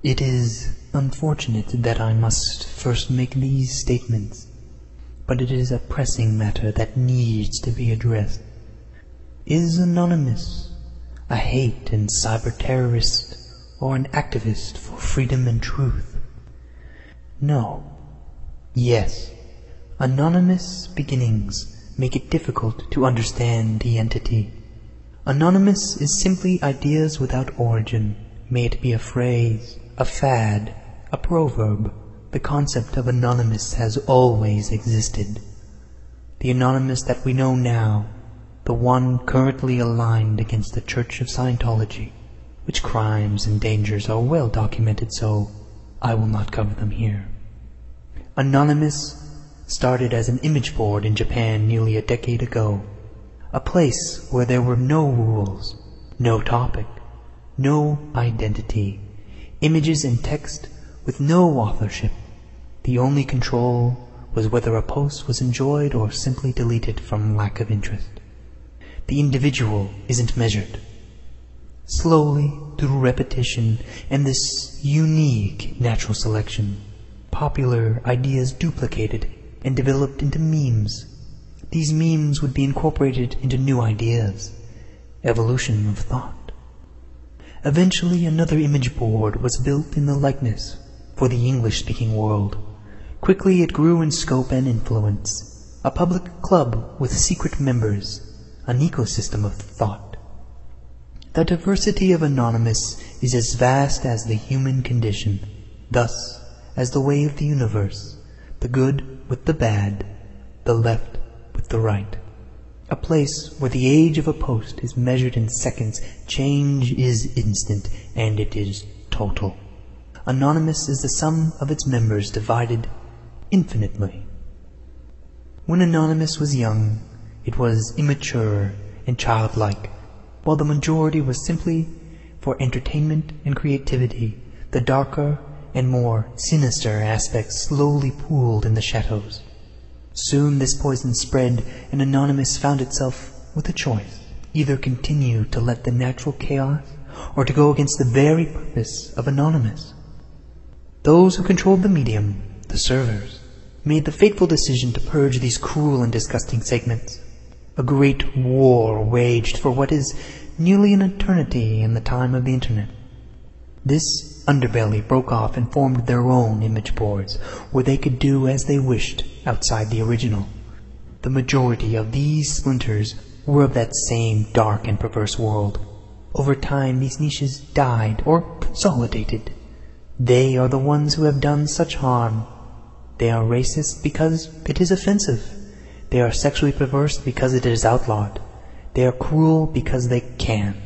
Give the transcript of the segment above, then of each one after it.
It is unfortunate that I must first make these statements, but it is a pressing matter that needs to be addressed. Is Anonymous a hate and cyber-terrorist or an activist for freedom and truth? No. Yes. Anonymous beginnings make it difficult to understand the entity. Anonymous is simply ideas without origin. May it be a phrase, a fad, a proverb. The concept of anonymous has always existed. The anonymous that we know now, the one currently aligned against the Church of Scientology, which crimes and dangers are well documented, so I will not cover them here. Anonymous started as an image board in Japan nearly a decade ago, a place where there were no rules, no topic, no identity, images and text with no authorship. The only control was whether a post was enjoyed or simply deleted from lack of interest. The individual isn't measured. Slowly, through repetition and this unique natural selection, popular ideas duplicated and developed into memes. These memes would be incorporated into new ideas. Evolution of thought. Eventually another image board was built in the likeness for the English-speaking world. Quickly it grew in scope and influence. A public club with secret members. An ecosystem of thought. The diversity of Anonymous is as vast as the human condition, thus as the way of the universe, the good with the bad, the left with the right. A place where the age of a post is measured in seconds, change is instant, and it is total. Anonymous is the sum of its members divided infinitely. When Anonymous was young, it was immature and childlike, while the majority was simply for entertainment and creativity. The darker and more sinister aspects slowly pooled in the shadows. Soon this poison spread, and Anonymous found itself with a choice: either continue to let the natural chaos, or to go against the very purpose of Anonymous. Those who controlled the medium, the servers, made the fateful decision to purge these cruel and disgusting segments. A great war waged for what is nearly an eternity in the time of the Internet. This underbelly broke off and formed their own image boards, where they could do as they wished outside the original. The majority of these splinters were of that same dark and perverse world. Over time these niches died or consolidated. They are the ones who have done such harm. They are racist because it is offensive. They are sexually perverse because it is outlawed. They are cruel because they can.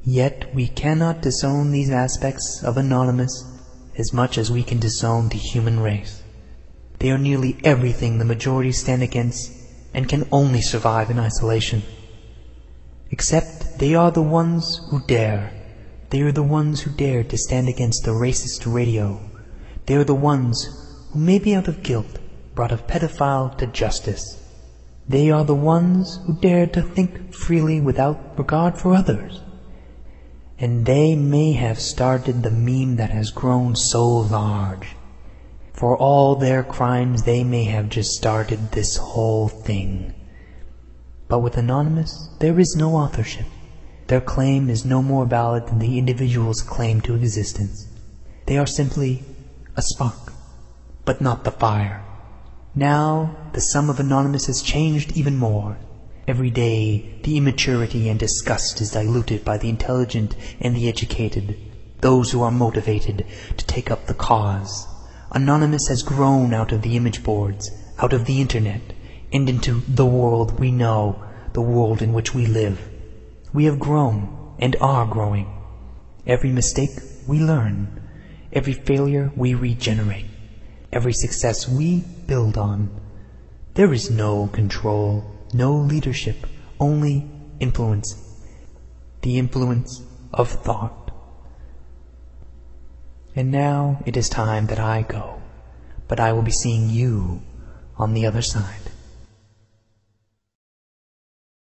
Yet we cannot disown these aspects of Anonymous as much as we can disown the human race. They are nearly everything the majority stand against and can only survive in isolation. Except they are the ones who dare. They are the ones who dared to stand against the racist radio. They are the ones who, maybe out of guilt, brought a pedophile to justice. They are the ones who dared to think freely without regard for others. And they may have started the meme that has grown so large. For all their crimes, they may have just started this whole thing. But with Anonymous, there is no authorship. Their claim is no more valid than the individual's claim to existence. They are simply a spark, but not the fire. Now, the sum of Anonymous has changed even more. Every day, the immaturity and disgust is diluted by the intelligent and the educated, those who are motivated to take up the cause. Anonymous has grown out of the image boards, out of the Internet, and into the world we know, the world in which we live. We have grown and are growing. Every mistake we learn. Every failure we regenerate. Every success we build on. There is no control, no leadership, only influence. The influence of thought. And now it is time that I go, but I will be seeing you on the other side.